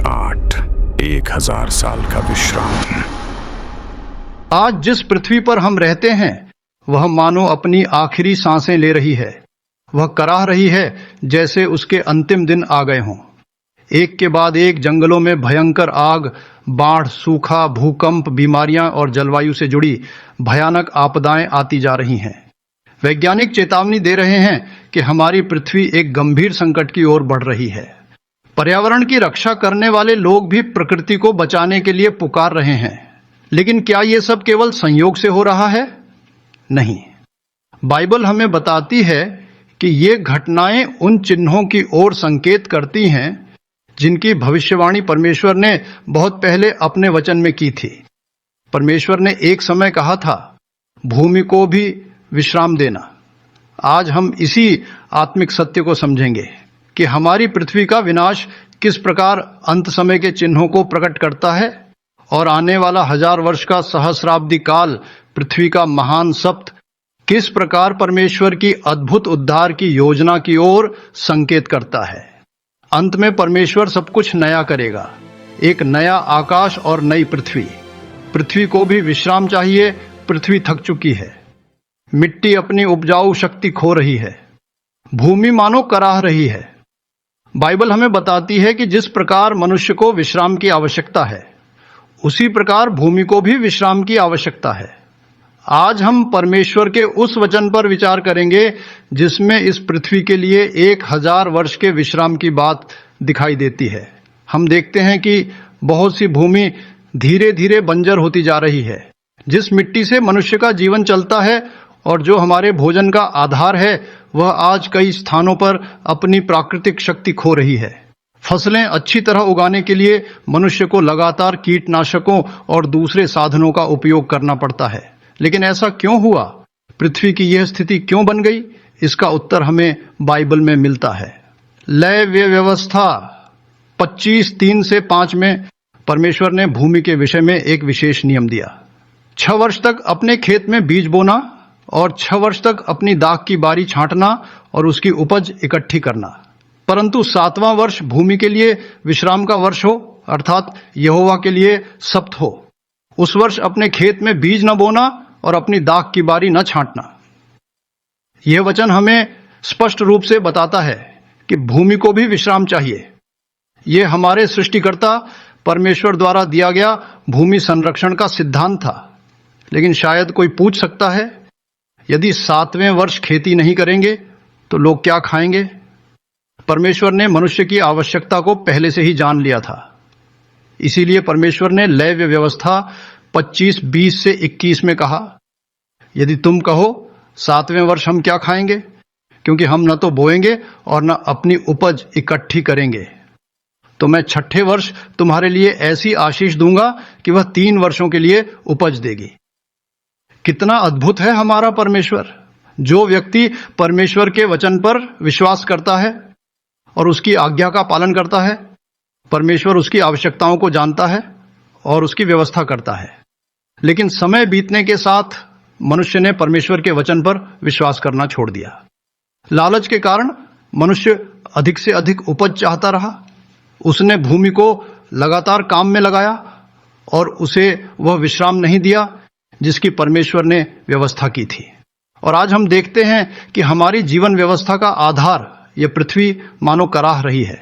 8 1000 साल का विश्राम। आज जिस पृथ्वी पर हम रहते हैं वह मानो अपनी आखिरी सांसें ले रही है। वह कराह रही है जैसे उसके अंतिम दिन आ गए हों। एक के बाद एक जंगलों में भयंकर आग, बाढ़, सूखा, भूकंप, बीमारियां और जलवायु से जुड़ी भयानक आपदाएं आती जा रही हैं। वैज्ञानिक चेतावनी दे रहे हैं कि हमारी पृथ्वी एक गंभीर संकट की ओर बढ़ रही है। पर्यावरण की रक्षा करने वाले लोग भी प्रकृति को बचाने के लिए पुकार रहे हैं, लेकिन क्या ये सब केवल संयोग से हो रहा है? नहीं। बाइबल हमें बताती है कि ये घटनाएं उन चिन्हों की ओर संकेत करती हैं जिनकी भविष्यवाणी परमेश्वर ने बहुत पहले अपने वचन में की थी। परमेश्वर ने एक समय कहा था, भूमि को भी विश्राम देना। आज हम इसी आत्मिक सत्य को समझेंगे कि हमारी पृथ्वी का विनाश किस प्रकार अंत समय के चिन्हों को प्रकट करता है और आने वाला 1000 वर्ष का सहस्राब्दी काल पृथ्वी का महान सप्त किस प्रकार परमेश्वर की अद्भुत उद्धार की योजना की ओर संकेत करता है। अंत में परमेश्वर सब कुछ नया करेगा, एक नया आकाश और नई पृथ्वी। पृथ्वी को भी विश्राम चाहिए। पृथ्वी थक चुकी है। मिट्टी अपनी उपजाऊ शक्ति खो रही है। भूमि मानो कराह रही है। बाइबल हमें बताती है कि जिस प्रकार मनुष्य को विश्राम की आवश्यकता है, उसी प्रकार भूमि को भी विश्राम की आवश्यकता है। आज हम परमेश्वर के उस वचन पर विचार करेंगे जिसमें इस पृथ्वी के लिए 1000 वर्ष के विश्राम की बात दिखाई देती है। हम देखते हैं कि बहुत सी भूमि धीरे धीरे बंजर होती जा रही है। जिस मिट्टी से मनुष्य का जीवन चलता है और जो हमारे भोजन का आधार है, वह आज कई स्थानों पर अपनी प्राकृतिक शक्ति खो रही है। फसलें अच्छी तरह उगाने के लिए मनुष्य को लगातार कीटनाशकों और दूसरे साधनों का उपयोग करना पड़ता है। लेकिन ऐसा क्यों हुआ? पृथ्वी की यह स्थिति क्यों बन गई? इसका उत्तर हमें बाइबल में मिलता है। लय व्यवस्था 25:3 से 5 में परमेश्वर ने भूमि के विषय में एक विशेष नियम दिया। 6 वर्ष तक अपने खेत में बीज बोना और 6 वर्ष तक अपनी दाख की बारी छांटना और उसकी उपज इकट्ठी करना, परंतु 7वां वर्ष भूमि के लिए विश्राम का वर्ष हो, अर्थात यहोवा के लिए सप्त हो। उस वर्ष अपने खेत में बीज न बोना और अपनी दाख की बारी न छांटना। यह वचन हमें स्पष्ट रूप से बताता है कि भूमि को भी विश्राम चाहिए। यह हमारे सृष्टिकर्ता परमेश्वर द्वारा दिया गया भूमि संरक्षण का सिद्धांत था। लेकिन शायद कोई पूछ सकता है, यदि 7वें वर्ष खेती नहीं करेंगे तो लोग क्या खाएंगे? परमेश्वर ने मनुष्य की आवश्यकता को पहले से ही जान लिया था। इसीलिए परमेश्वर ने लेव्य व्यवस्था 25:20 से 21 में कहा, यदि तुम कहो 7वें वर्ष हम क्या खाएंगे, क्योंकि हम न तो बोएंगे और न अपनी उपज इकट्ठी करेंगे, तो मैं 6ठे वर्ष तुम्हारे लिए ऐसी आशीष दूंगा कि वह 3 वर्षों के लिए उपज देगी। कितना अद्भुत है हमारा परमेश्वर! जो व्यक्ति परमेश्वर के वचन पर विश्वास करता है और उसकी आज्ञा का पालन करता है, परमेश्वर उसकी आवश्यकताओं को जानता है और उसकी व्यवस्था करता है। लेकिन समय बीतने के साथ मनुष्य ने परमेश्वर के वचन पर विश्वास करना छोड़ दिया। लालच के कारण मनुष्य अधिक से अधिक उपज चाहता रहा। उसने भूमि को लगातार काम में लगाया और उसे वह विश्राम नहीं दिया जिसकी परमेश्वर ने व्यवस्था की थी। और आज हम देखते हैं कि हमारी जीवन व्यवस्था का आधार यह पृथ्वी मानो कराह रही है।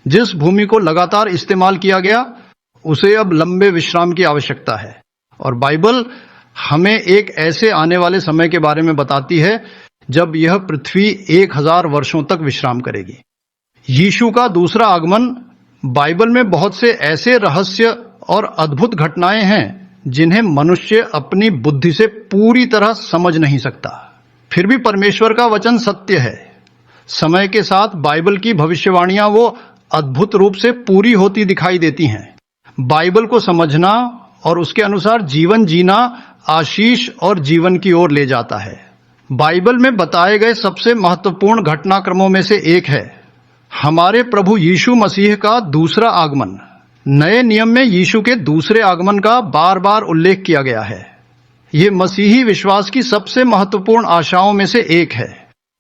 जिस भूमि को लगातार इस्तेमाल किया गया, उसे अब लंबे विश्राम की आवश्यकता है। और बाइबल हमें एक ऐसे आने वाले समय के बारे में बताती है जब यह पृथ्वी 1000 वर्षों तक विश्राम करेगी। यीशु का दूसरा आगमन। बाइबल में बहुत से ऐसे रहस्य और अद्भुत घटनाएं हैं जिन्हें मनुष्य अपनी बुद्धि से पूरी तरह समझ नहीं सकता। फिर भी परमेश्वर का वचन सत्य है। समय के साथ बाइबल की भविष्यवाणियां वो अद्भुत रूप से पूरी होती दिखाई देती हैं। बाइबल को समझना और उसके अनुसार जीवन जीना आशीष और जीवन की ओर ले जाता है। बाइबल में बताए गए सबसे महत्वपूर्ण घटनाक्रमों में से एक है हमारे प्रभु यीशु मसीह का दूसरा आगमन। नए नियम में यीशु के दूसरे आगमन का बार बार उल्लेख किया गया है। ये मसीही विश्वास की सबसे महत्वपूर्ण आशाओं में से एक है।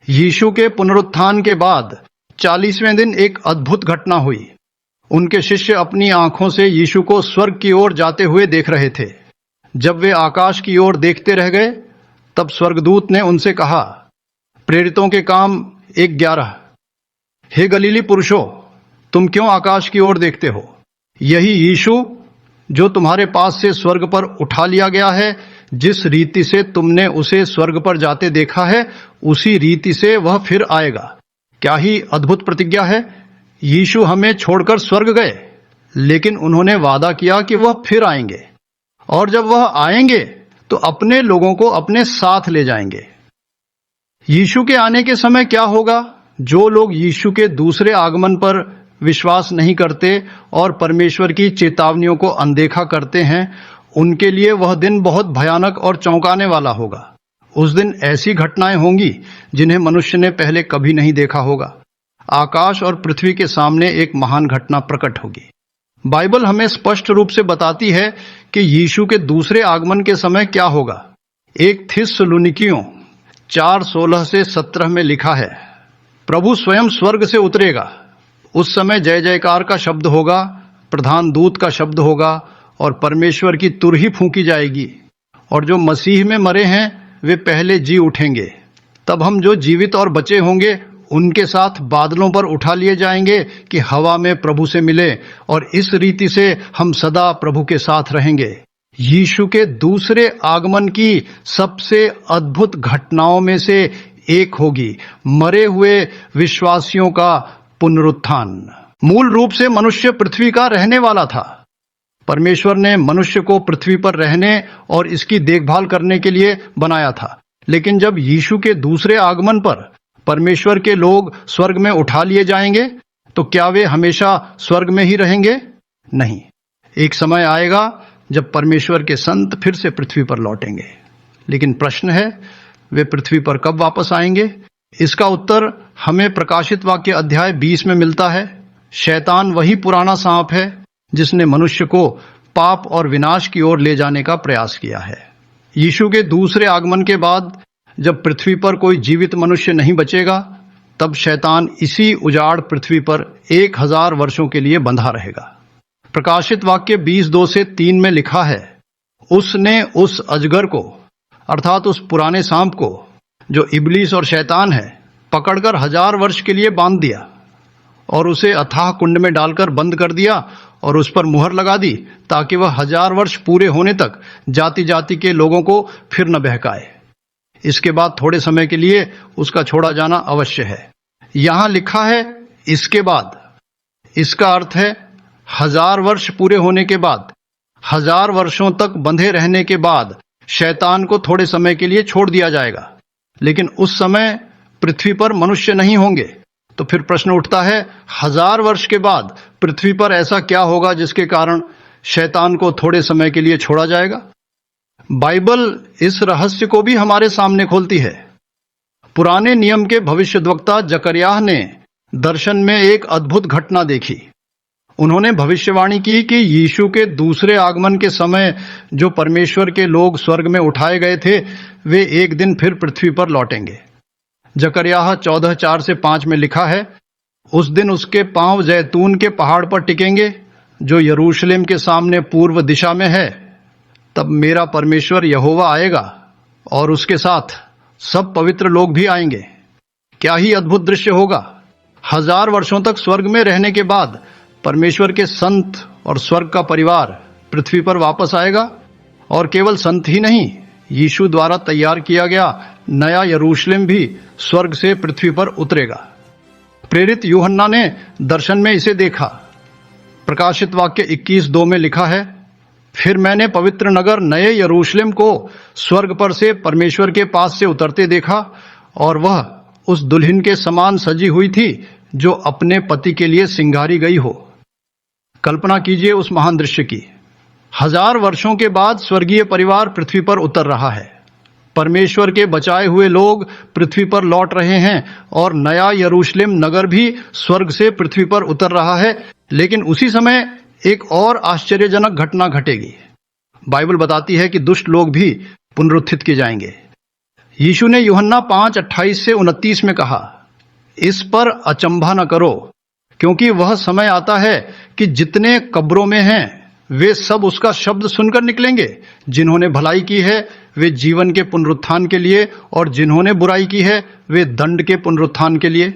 यीशु के पुनरुत्थान के बाद 40वें दिन एक अद्भुत घटना हुई। उनके शिष्य अपनी आंखों से यीशु को स्वर्ग की ओर जाते हुए देख रहे थे। जब वे आकाश की ओर देखते रह गए, तब स्वर्गदूत ने उनसे कहा, प्रेरितों के काम 1:11। हे गलीली पुरुषों, तुम क्यों आकाश की ओर देखते हो? यही यीशु जो तुम्हारे पास से स्वर्ग पर उठा लिया गया है, जिस रीति से तुमने उसे स्वर्ग पर जाते देखा है, उसी रीति से वह फिर आएगा। क्या ही अद्भुत प्रतिज्ञा है। यीशु हमें छोड़कर स्वर्ग गए, लेकिन उन्होंने वादा किया कि वह फिर आएंगे, और जब वह आएंगे तो अपने लोगों को अपने साथ ले जाएंगे। यीशु के आने के समय क्या होगा? जो लोग यीशु के दूसरे आगमन पर विश्वास नहीं करते और परमेश्वर की चेतावनियों को अनदेखा करते हैं, उनके लिए वह दिन बहुत भयानक और चौंकाने वाला होगा। उस दिन ऐसी घटनाएं होंगी जिन्हें मनुष्य ने पहले कभी नहीं देखा होगा। आकाश और पृथ्वी के सामने एक महान घटना प्रकट होगी। बाइबल हमें स्पष्ट रूप से बताती है कि यीशु के दूसरे आगमन के समय क्या होगा। एक थिस्सलुनीकियों 4:16 से 17 में लिखा है, प्रभु स्वयं स्वर्ग से उतरेगा। उस समय जय जयकार का शब्द होगा, प्रधान दूत का शब्द होगा और परमेश्वर की तुरही फूंकी जाएगी, और जो मसीह में मरे हैं वे पहले जी उठेंगे। तब हम जो जीवित और बचे होंगे उनके साथ बादलों पर उठा लिए जाएंगे कि हवा में प्रभु से मिले, और इस रीति से हम सदा प्रभु के साथ रहेंगे। यीशु के दूसरे आगमन की सबसे अद्भुत घटनाओं में से एक होगी मरे हुए विश्वासियों का पुनरुत्थान। मूल रूप से मनुष्य पृथ्वी का रहने वाला था। परमेश्वर ने मनुष्य को पृथ्वी पर रहने और इसकी देखभाल करने के लिए बनाया था, लेकिन जब यीशु के दूसरे आगमन पर परमेश्वर के लोग स्वर्ग में उठा लिए जाएंगे, तो क्या वे हमेशा स्वर्ग में ही रहेंगे? नहीं। एक समय आएगा जब परमेश्वर के संत फिर से पृथ्वी पर लौटेंगे। लेकिन प्रश्न है, वे पृथ्वी पर कब वापस आएंगे? इसका उत्तर हमें प्रकाशित वाक्य अध्याय 20 में मिलता है। शैतान वही पुराना सांप है जिसने मनुष्य को पाप और विनाश की ओर ले जाने का प्रयास किया है। यीशु के दूसरे आगमन के बाद जब पृथ्वी पर कोई जीवित मनुष्य नहीं बचेगा, तब शैतान इसी उजाड़ पृथ्वी पर 1000 वर्षों के लिए बंधा रहेगा। प्रकाशित वाक्य 20:2 से 3 में लिखा है, उसने उस अजगर को, अर्थात उस पुराने सांप को जो इब्लीस और शैतान है, पकड़कर 1000 वर्ष के लिए बांध दिया और उसे अथाह कुंड में डालकर बंद कर दिया और उस पर मुहर लगा दी, ताकि वह 1000 वर्ष पूरे होने तक जाति जाति के लोगों को फिर न बहकाए। इसके बाद थोड़े समय के लिए उसका छोड़ा जाना अवश्य है। यहां लिखा है इसके बाद। इसका अर्थ है 1000 वर्ष पूरे होने के बाद, 1000 वर्षों तक बंधे रहने के बाद शैतान को थोड़े समय के लिए छोड़ दिया जाएगा। लेकिन उस समय पृथ्वी पर मनुष्य नहीं होंगे। तो फिर प्रश्न उठता है, 1000 वर्ष के बाद पृथ्वी पर ऐसा क्या होगा जिसके कारण शैतान को थोड़े समय के लिए छोड़ा जाएगा? बाइबल इस रहस्य को भी हमारे सामने खोलती है। पुराने नियम के भविष्यद्वक्ता जकरयाह ने दर्शन में एक अद्भुत घटना देखी। उन्होंने भविष्यवाणी की कि यीशु के दूसरे आगमन के समय जो परमेश्वर के लोग स्वर्ग में उठाए गए थे, वे एक दिन फिर पृथ्वी पर लौटेंगे। जकरयाह 14:4 से 5 में लिखा है, उस दिन उसके पांव जैतून के पहाड़ पर टिकेंगे जो यरूशलेम के सामने पूर्व दिशा में है। तब मेरा परमेश्वर यहोवा आएगा और उसके साथ सब पवित्र लोग भी आएंगे। क्या ही अद्भुत दृश्य होगा। 1000 वर्षों तक स्वर्ग में रहने के बाद परमेश्वर के संत और स्वर्ग का परिवार पृथ्वी पर वापस आएगा, और केवल संत ही नहीं, यीशु द्वारा तैयार किया गया नया यरूशलेम भी स्वर्ग से पृथ्वी पर उतरेगा। प्रेरित यूहन्ना ने दर्शन में इसे देखा। प्रकाशित वाक्य 21:2 में लिखा है, फिर मैंने पवित्र नगर नए यरूशलेम को स्वर्ग पर से परमेश्वर के पास से उतरते देखा, और वह उस दुल्हन के समान सजी हुई थी जो अपने पति के लिए सिंगारी गई हो। कल्पना कीजिए उस महान दृश्य की। 1000 वर्षों के बाद स्वर्गीय परिवार पृथ्वी पर उतर रहा है। परमेश्वर के बचाए हुए लोग पृथ्वी पर लौट रहे हैं और नया यरूशलेम नगर भी स्वर्ग से पृथ्वी पर उतर रहा है। लेकिन उसी समय एक और आश्चर्यजनक घटना घटेगी। बाइबल बताती है कि दुष्ट लोग भी पुनरुत्थित किए जाएंगे। यीशु ने यूहन्ना 5:28 से 29 में कहा, इस पर अचंभा न करो, क्योंकि वह समय आता है कि जितने कब्रों में हैं वे सब उसका शब्द सुनकर निकलेंगे। जिन्होंने भलाई की है वे जीवन के पुनरुत्थान के लिए, और जिन्होंने बुराई की है वे दंड के पुनरुत्थान के लिए।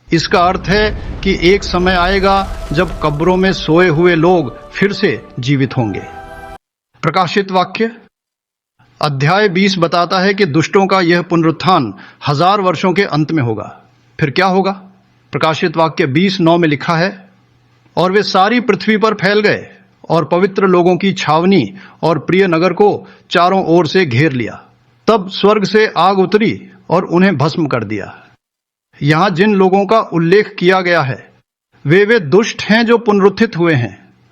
इसका अर्थ है कि एक समय आएगा जब कब्रों में सोए हुए लोग फिर से जीवित होंगे। प्रकाशित वाक्य अध्याय 20 बताता है कि दुष्टों का यह पुनरुत्थान 1000 वर्षों के अंत में होगा। फिर क्या होगा? प्रकाशित वाक्य 20:9 में लिखा है, और वे सारी पृथ्वी पर फैल गए और पवित्र लोगों की छावनी और प्रिय नगर को चारों ओर से घेर लिया। तब स्वर्ग से आग उतरी और उन्हें भस्म कर दिया। यहां जिन लोगों का उल्लेख किया गया है वे दुष्ट हैं जो पुनरुत्थित हुए हैं।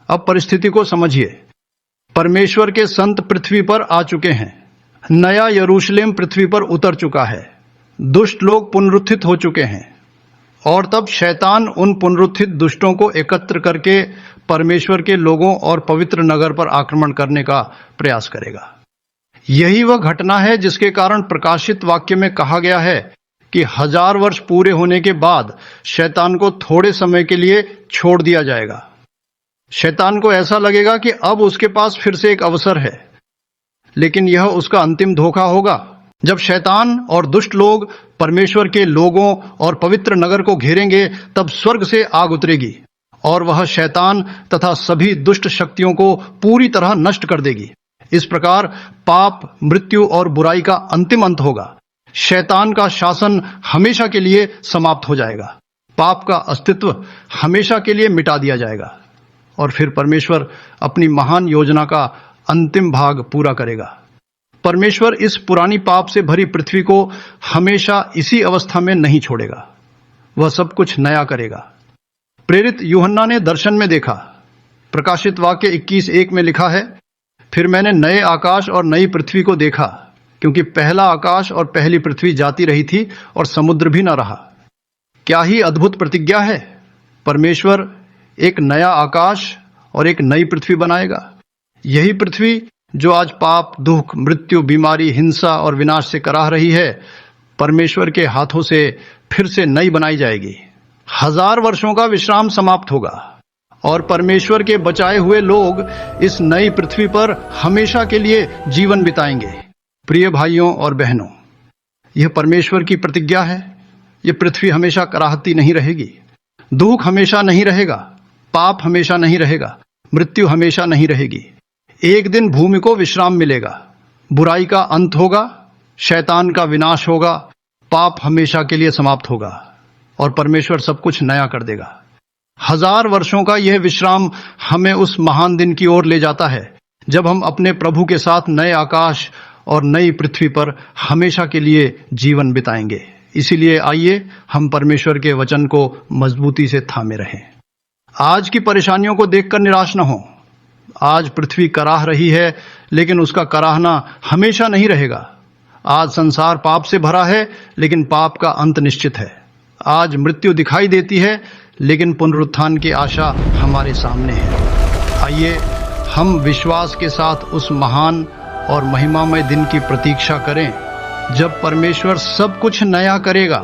अब परिस्थिति को समझिए। परमेश्वर के संत पृथ्वी पर आ चुके हैं। नया यरूशलेम पृथ्वी पर उतर चुका है। दुष्ट लोग पुनरुत्थित हो चुके हैं, और तब शैतान उन पुनरुत्थित दुष्टों को एकत्र करके परमेश्वर के लोगों और पवित्र नगर पर आक्रमण करने का प्रयास करेगा। यही वह घटना है जिसके कारण प्रकाशित वाक्य में कहा गया है कि 1000 वर्ष पूरे होने के बाद शैतान को थोड़े समय के लिए छोड़ दिया जाएगा। शैतान को ऐसा लगेगा कि अब उसके पास फिर से एक अवसर है, लेकिन यह उसका अंतिम धोखा होगा। जब शैतान और दुष्ट लोग परमेश्वर के लोगों और पवित्र नगर को घेरेंगे, तब स्वर्ग से आग उतरेगी और वह शैतान तथा सभी दुष्ट शक्तियों को पूरी तरह नष्ट कर देगी। इस प्रकार पाप, मृत्यु और बुराई का अंतिम अंत होगा। शैतान का शासन हमेशा के लिए समाप्त हो जाएगा। पाप का अस्तित्व हमेशा के लिए मिटा दिया जाएगा, और फिर परमेश्वर अपनी महान योजना का अंतिम भाग पूरा करेगा। परमेश्वर इस पुरानी पाप से भरी पृथ्वी को हमेशा इसी अवस्था में नहीं छोड़ेगा। वह सब कुछ नया करेगा। प्रेरित यूहन्ना ने दर्शन में देखा। प्रकाशित वाक्य 21:1 में लिखा है, फिर मैंने नए आकाश और नई पृथ्वी को देखा, क्योंकि पहला आकाश और पहली पृथ्वी जाती रही थी और समुद्र भी न रहा। क्या ही अद्भुत प्रतिज्ञा है! परमेश्वर एक नया आकाश और एक नई पृथ्वी बनाएगा। यही पृथ्वी जो आज पाप, दुख, मृत्यु, बीमारी, हिंसा और विनाश से कराह रही है, परमेश्वर के हाथों से फिर से नई बनाई जाएगी। 1000 वर्षों का विश्राम समाप्त होगा और परमेश्वर के बचाए हुए लोग इस नई पृथ्वी पर हमेशा के लिए जीवन बिताएंगे। प्रिय भाइयों और बहनों, यह परमेश्वर की प्रतिज्ञा है। यह पृथ्वी हमेशा कराहती नहीं रहेगी। दुख हमेशा नहीं रहेगा। पाप हमेशा नहीं रहेगा। मृत्यु हमेशा नहीं रहेगी। एक दिन भूमि को विश्राम मिलेगा। बुराई का अंत होगा। शैतान का विनाश होगा। पाप हमेशा के लिए समाप्त होगा और परमेश्वर सब कुछ नया कर देगा। 1000 वर्षों का यह विश्राम हमें उस महान दिन की ओर ले जाता है जब हम अपने प्रभु के साथ नए आकाश और नई पृथ्वी पर हमेशा के लिए जीवन बिताएंगे। इसीलिए आइए हम परमेश्वर के वचन को मजबूती से थामे रहें। आज की परेशानियों को देखकर निराश न हो। आज पृथ्वी कराह रही है, लेकिन उसका कराहना हमेशा नहीं रहेगा। आज संसार पाप से भरा है, लेकिन पाप का अंत निश्चित है। आज मृत्यु दिखाई देती है, लेकिन पुनरुत्थान की आशा हमारे सामने है। आइए हम विश्वास के साथ उस महान और महिमामय दिन की प्रतीक्षा करें जब परमेश्वर सब कुछ नया करेगा,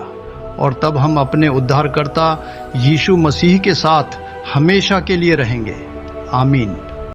और तब हम अपने उद्धारकर्ता यीशु मसीह के साथ हमेशा के लिए रहेंगे। आमीन।